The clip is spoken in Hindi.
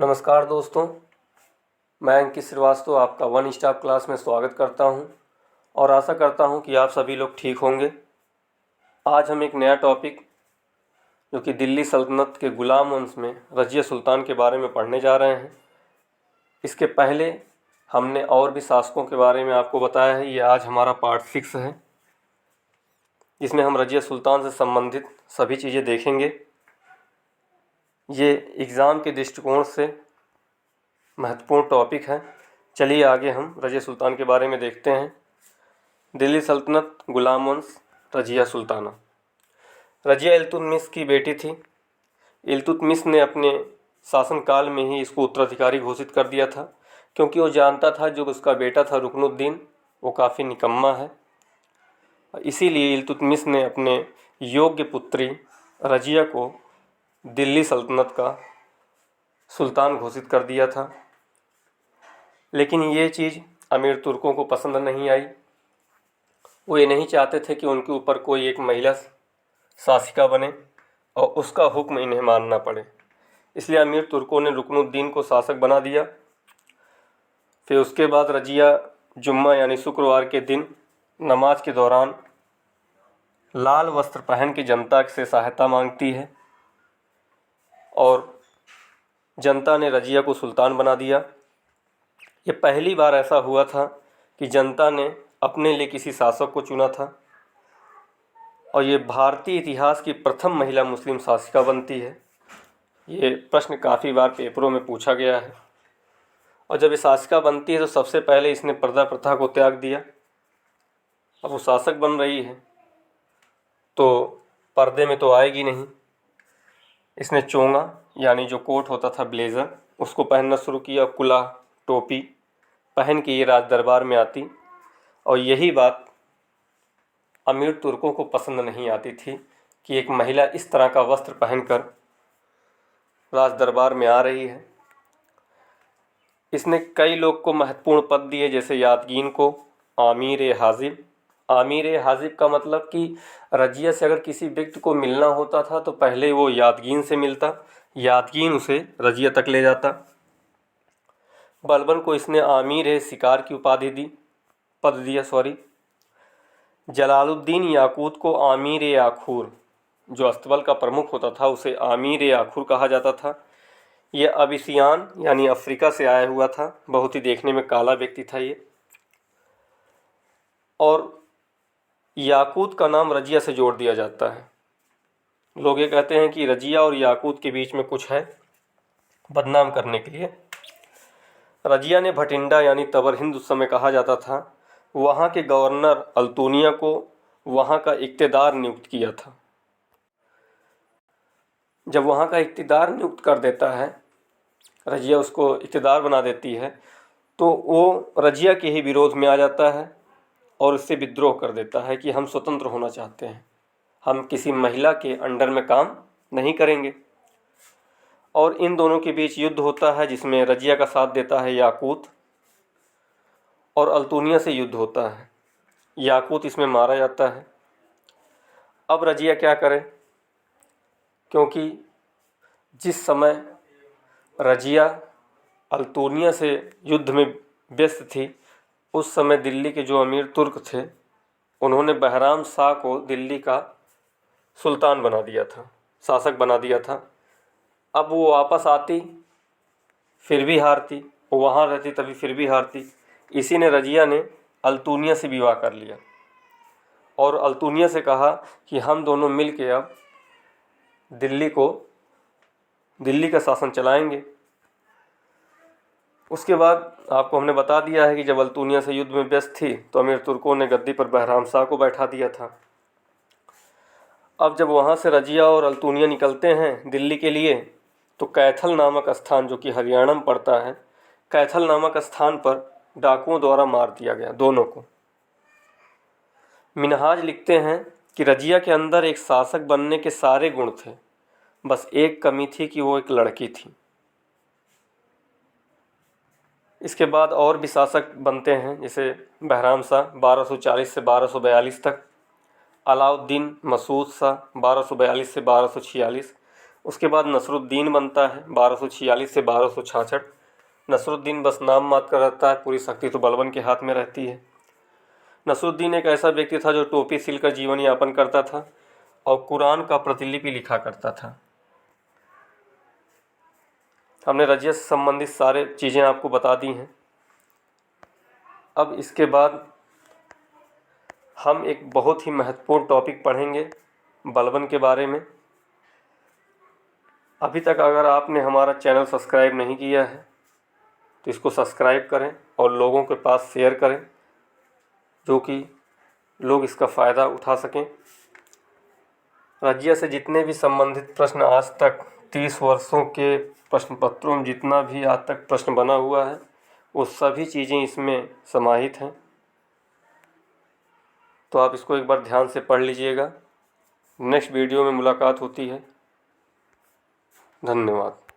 नमस्कार दोस्तों, मैं अंकित श्रीवास्तव आपका वन स्टॉप क्लास में स्वागत करता हूं और आशा करता हूं कि आप सभी लोग ठीक होंगे। आज हम एक नया टॉपिक जो कि दिल्ली सल्तनत के ग़ुलाम वंश में रज़िया सुल्तान के बारे में पढ़ने जा रहे हैं। इसके पहले हमने और भी शासकों के बारे में आपको बताया है। ये आज हमारा पार्ट 6 है, जिसमें हम रज़िया सुल्तान से संबंधित सभी चीज़ें देखेंगे। ये एग्ज़ाम के दृष्टिकोण से महत्वपूर्ण टॉपिक है। चलिए आगे हम रज़िया सुल्तान के बारे में देखते हैं। दिल्ली सल्तनत ग़ुलाम वंश रज़िया सुल्ताना। रज़िया इल्तुतमिश की बेटी थी। इल्तुतमिश ने अपने शासनकाल में ही इसको उत्तराधिकारी घोषित कर दिया था, क्योंकि वो जानता था जो उसका बेटा था रुकनुद्दीन वो काफ़ी निकम्मा है। इसीलिए इल्तुतमिश ने अपने योग्य पुत्री रज़िया को दिल्ली सल्तनत का सुल्तान घोषित कर दिया था। लेकिन ये चीज़ अमीर तुर्कों को पसंद नहीं आई। वो ये नहीं चाहते थे कि उनके ऊपर कोई एक महिला शासिका बने और उसका हुक्म इन्हें मानना पड़े। इसलिए अमीर तुर्कों ने रुकनुद्दीन को शासक बना दिया। फिर उसके बाद रज़िया जुम्मा यानी शुक्रवार के दिन नमाज के दौरान लाल वस्त्र पहन के जनता से सहायता मांगती है और जनता ने रज़िया को सुल्तान बना दिया। ये पहली बार ऐसा हुआ था कि जनता ने अपने लिए किसी शासक को चुना था और ये भारतीय इतिहास की प्रथम महिला मुस्लिम शासिका बनती है। ये प्रश्न काफ़ी बार पेपरों में पूछा गया है। और जब ये शासिका बनती है तो सबसे पहले इसने पर्दा प्रथा को त्याग दिया। अब वो शासक बन रही है तो पर्दे में तो आएगी नहीं। इसने चोंगा यानी जो कोट होता था, ब्लेज़र, उसको पहनना शुरू किया। कुला टोपी पहन के ये राज दरबार में आती और यही बात अमीर तुर्कों को पसंद नहीं आती थी कि एक महिला इस तरह का वस्त्र पहनकर राज दरबार में आ रही है। इसने कई लोग को महत्वपूर्ण पद दिए, जैसे यादगीन को आमिर हाजिब। आमिर हाजिब का मतलब कि रज़िया से अगर किसी व्यक्ति को मिलना होता था तो पहले वो यादगीन से मिलता, यादगीन उसे रज़िया तक ले जाता। बलबन को इसने आमिर शिकार की उपाधि दी, पद दिया सॉरी। जलालुद्दीन याकूत को आमिर आखूर, जो अस्तबल का प्रमुख होता था, उसे आमिर आखूर कहा जाता था। ये अबिसियान यानी अफ्रीका से आया हुआ था। बहुत ही देखने में काला व्यक्ति था ये। और याकूत का नाम रज़िया से जोड़ दिया जाता है। लोग ये कहते हैं कि रज़िया और याकूत के बीच में कुछ है, बदनाम करने के लिए। रज़िया ने भटिंडा यानी तबरहिंद उस समय कहा जाता था, वहाँ के गवर्नर अल्तूनिया को वहाँ का इक़्तिदार नियुक्त किया था। जब वहाँ का इक़्तिदार नियुक्त कर देता है, रज़िया उसको इक़्तिदार बना देती है, तो वो रज़िया के ही विरोध में आ जाता है और उससे विद्रोह कर देता है कि हम स्वतंत्र होना चाहते हैं, हम किसी महिला के अंडर में काम नहीं करेंगे। और इन दोनों के बीच युद्ध होता है, जिसमें रज़िया का साथ देता है याकूत और अल्तूनिया से युद्ध होता है। याकूत इसमें मारा जाता है। अब रज़िया क्या करे, क्योंकि जिस समय रज़िया अल्तूनिया से युद्ध में व्यस्त थी, उस समय दिल्ली के जो अमीर तुर्क थे उन्होंने बहराम शाह को दिल्ली का सुल्तान बना दिया था, शासक बना दिया था। अब वो वापस आती फिर भी हारती, वो वहाँ रहती तभी फिर भी हारती। इसी ने रज़िया ने अल्तूनिया से विवाह कर लिया और अल्तूनिया से कहा कि हम दोनों मिल के अब दिल्ली का शासन चलाएंगे। उसके बाद आपको हमने बता दिया है कि जब अल्तूनिया से युद्ध में व्यस्त थी तो अमीर तुर्कों ने गद्दी पर बहराम शाह को बैठा दिया था। अब जब वहाँ से रज़िया और अल्तूनिया निकलते हैं दिल्ली के लिए, तो कैथल नामक स्थान जो कि हरियाणा में पड़ता है, कैथल नामक स्थान पर डाकुओं द्वारा मार दिया गया दोनों को। मिनहाज लिखते हैं कि रज़िया के अंदर एक शासक बनने के सारे गुण थे, बस एक कमी थी कि वो एक लड़की थी। इसके बाद और भी शासक बनते हैं, जैसे बहराम शाह 1240 से 1242 तक, अलाउद्दीन मसूद शाह 1242 से 1246, उसके बाद नसरुद्दीन बनता है 1246 से 1266। नसरुद्दीन बस नाम मात्र का रहता है, पूरी शक्ति तो बलबन के हाथ में रहती है। नसरुद्दीन एक ऐसा व्यक्ति था जो टोपी सिलकर जीवन यापन करता था और कुरान का प्रतिलिपि लिखा करता था। हमने रजिया से संबंधित सारे चीज़ें आपको बता दी हैं। अब इसके बाद हम एक बहुत ही महत्वपूर्ण टॉपिक पढ़ेंगे बलबन के बारे में। अभी तक अगर आपने हमारा चैनल सब्सक्राइब नहीं किया है तो इसको सब्सक्राइब करें और लोगों के पास शेयर करें, जो कि लोग इसका फ़ायदा उठा सकें। रजिया से जितने भी संबंधित प्रश्न आज तक 30 वर्षों के प्रश्न पत्रों में जितना भी आज तक प्रश्न बना हुआ है वो सभी चीज़ें इसमें समाहित हैं, तो आप इसको एक बार ध्यान से पढ़ लीजिएगा। नेक्स्ट वीडियो में मुलाकात होती है। धन्यवाद।